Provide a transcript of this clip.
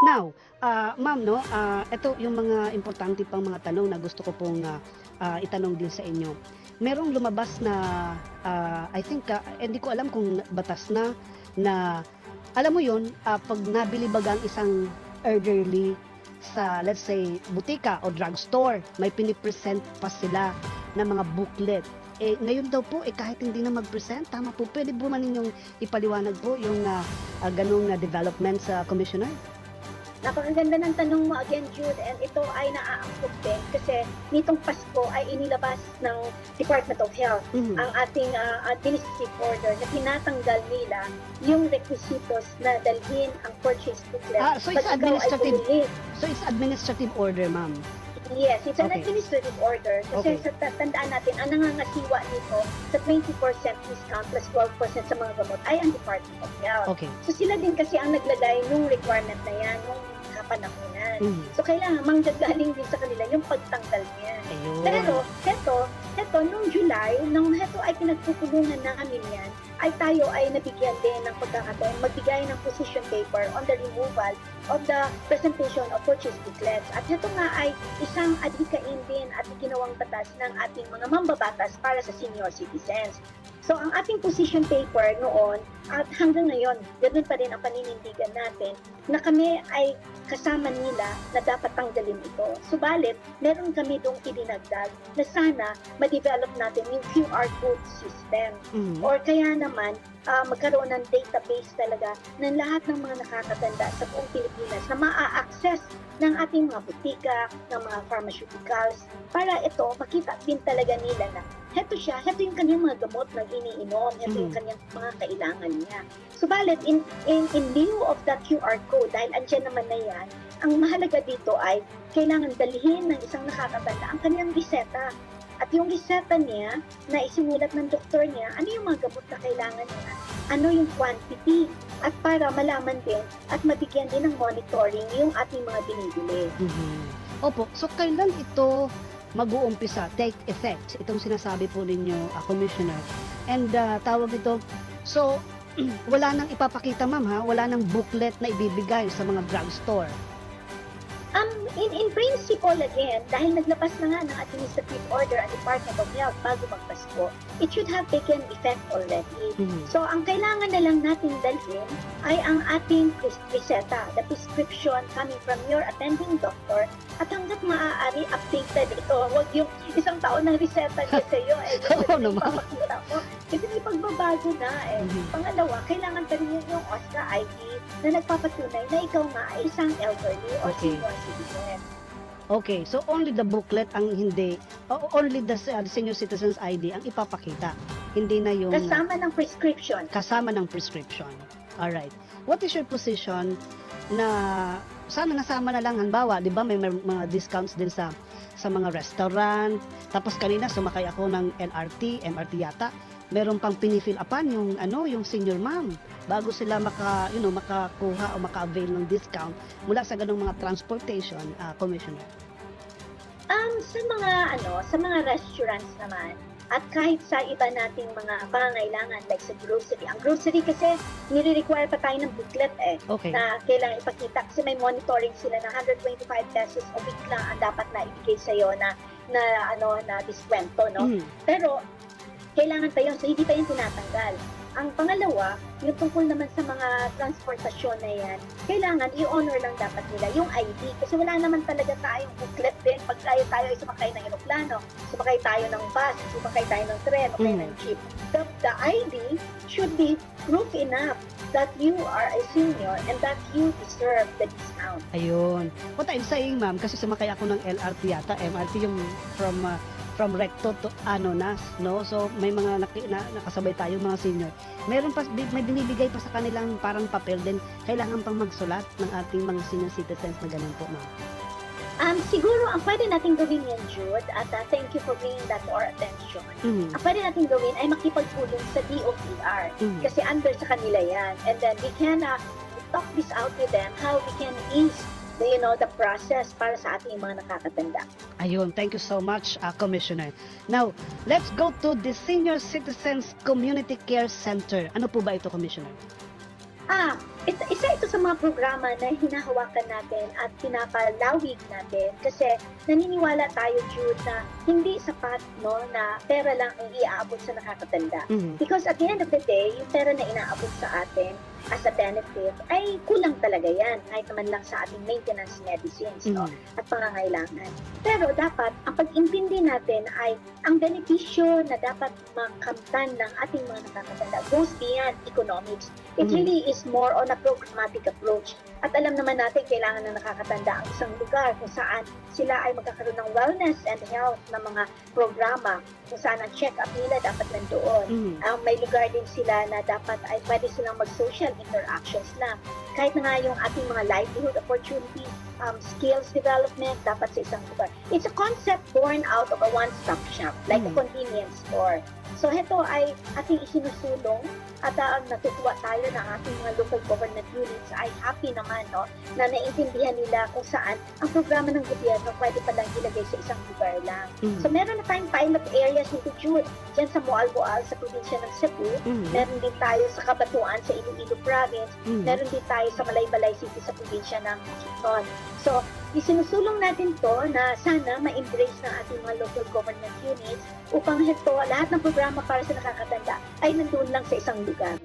Now, ma'am, no, ito yung mga importante pang mga tanong na gusto ko pong itanong din sa inyo. Merong lumabas na, I think, hindi ko alam kung batas na alam mo yun, pag nabili baga ang isang elderly sa, let's say, butika o drugstore, may pinipresent pa sila ng mga booklet. Ngayon daw po, kahit hindi na mag-present, tama po, pwede po man ninyong ipaliwanag po yung ganung development sa Commissioner? Napakaganda ng tanong mo again, Jude, and ito ay naaangkop din kasi nitong Pasko ay inilabas ng Department of Health ang ating administrative order na tinatanggal nila yung requisitos na dalhin ang purchase booklet. So it's administrative order, ma'am. Yes, it's an Okay. administrative order kasi tandaan natin, ang nangangasiwa nito sa 20% discount plus 12% sa mga gamot ay ang Department of Health. Okay. So sila din kasi ang naglagay nung requirement na yan, nung kapanahunan. So kailangan manggagaling din sa kanila yung pagtanggal niya. Ayun. Pero heto nung July, nung heto ay pinagpupulungan namin yan, ay tayo ay nabigyan din ng pagkakataon magbigay ng position paper on the removal of the presentation of purchase booklets. At ito nga ay isang adhikain din at ginawang batas ng ating mga mambabatas para sa senior citizens. So ang ating position paper noon at hanggang ngayon, ganoon pa rin ang paninindigan natin na kami ay kasama nila na dapat tanggalin ito. Subalit, meron kami dong idinagdag na sana ma-develop natin yung QR code system. Or kaya naman, magkaroon ng database talaga ng lahat ng mga nakakatanda sa buong Pilipinas na maa-access ng ating mga butika, ng mga pharmaceuticals, para ito makita din talaga nila na heto yung kanyang mga gamot na iniinom, heto yung kanyang mga kailangan niya. Subalit, in lieu of that QR code, dahil andyan naman na yan, ang mahalaga dito ay kailangan dalhin ng isang nakakatanda ang kanyang reseta. At yung reseta niya na isinulat ng doktor niya, ano yung mga gamot na kailangan niya, ano yung quantity, at para malaman din at mabigyan din ng monitoring yung ating mga binibili. Opo, so kailan ito mag-uumpisa, take effect, itong sinasabi po ninyo, Commissioner? And tawag ito, so wala nang ipapakita, ma'am, ha? Wala nang booklet na ibibigay sa mga drugstore. In principle, again, dahil naglabas na nga ng administrative order ang Department of Health bago magpasko, it should have taken effect already. So, ang kailangan na lang natin dalhin ay ang ating reseta, the prescription coming from your attending doctor, at hanggat maaari updated ito. Huwag yung isang taon ng reseta niya sa iyo, Oo naman. Kasi may pagbabago na Pangalawa, kailangan pa rin yung OSCA ID na nagpapatunay na ikaw nga ay isang elderly or senior citizen. Okay, so only the booklet ang hindi, only the senior citizens ID ang ipapakita. Hindi na yung Kasama ng prescription. kasama ng prescription. Alright. What is your position na sana nasama na lang, halimbawa, di ba may mga discounts din sa mga restaurant, tapos kanina sumakay ako ng MRT yata, meron pang pinifill upan yung senior ma'am bago sila makakuha o maka-avail ng discount mula sa ganung mga transportation, Commissioner. Sa mga restaurants naman, at kahit sa iba nating mga pangangailangan like sa grocery. Ang grocery kasi nire-require pa tayo ng booklet na kailangan ipakita kasi may monitoring sila na 125 pesos a week lang ang dapat na ibigay sa iyo na diskwento, no? Pero kailangan pa yun, so hindi pa yun tinatanggal. Ang pangalawa, yung tungkol naman sa mga transportasyon na yan, kailangan i-honor lang dapat nila yung ID. Kasi wala naman talaga tayong booklet din. Pag tayo ay sumakay ng eroplano, sumakay tayo ng bus, sumakay tayo ng tren, o kaya ng jeep. The ID should be proof enough that you are a senior and that you deserve the discount. Ayun. What I'm saying, ma'am, kasi sumakay ako ng LRT yata, MRT yung from Recto to Anonas, no? So may mga nakasabay tayo mga senior. May binibigay pa sa kanilang parang papel din, kailangan pang magsulat ng ating mga senior citizens na ganun po, ma'am. Siguro ang pwede natin gawin yan, Jude, at thank you for bringing that to our attention. Ang pwede natin gawin ay makipagpulong sa DOTR kasi under sa kanila yan. And then we can talk this out with them, how we can ease the process para sa ating mga nakakatanda. Ayun, thank you so much, Commissioner. Now, let's go to the Senior Citizens Community Care Center. Ano po ba ito, Commissioner? Isa ito sa mga programa na hinahawakan natin at pinapalawig natin kasi naniniwala tayo, Jude, na hindi sapat na pera lang ang iaabot sa nakakatanda. Mhm. Because at the end of the day, yung pera na inaabot sa atin as a benefit ay kulang talaga yan kahit naman lang sa ating maintenance medicines Mhm. at pangangailangan. Pero dapat ang pag-intindi natin ay ang benepisyo na dapat makamtan ng ating mga nakakatanda goes beyond economics. It Mhm. really is more on a programmatic approach. At alam naman natin kailangan ng nakakatanda ang isang lugar kung saan sila ay magkakaroon ng wellness and health na mga programa kung saan ang check-up nila dapat nandoon. Mhm. May lugar din sila na dapat ay pwede silang mag-social interactions lang. Kahit na nga yung ating mga livelihood opportunities, skills development, dapat sa isang lugar. It's a concept born out of a one-stop shop, like a convenience store. So ito ay ating isinusulong at natutuwa tayo na ating mga local government units ay happy naman na naintindihan nila kung saan ang programa ng gobyerno pwede palang ilagay sa isang lugar lang. Mhm. So meron na tayong pilot areas nito, Jude, dyan sa Moalboal sa probinsya ng Cebu. Mhm. Meron din tayo sa Kabatuan sa Iloilo Province. Mhm. Meron din tayo sa Malaybalay City sa probinsya ng Bukidnon. So, isinusulong natin to na sana ma-embrace ng ating mga local government units upang ito, lahat ng programa para sa nakakatanda ay nandun lang sa isang lugar.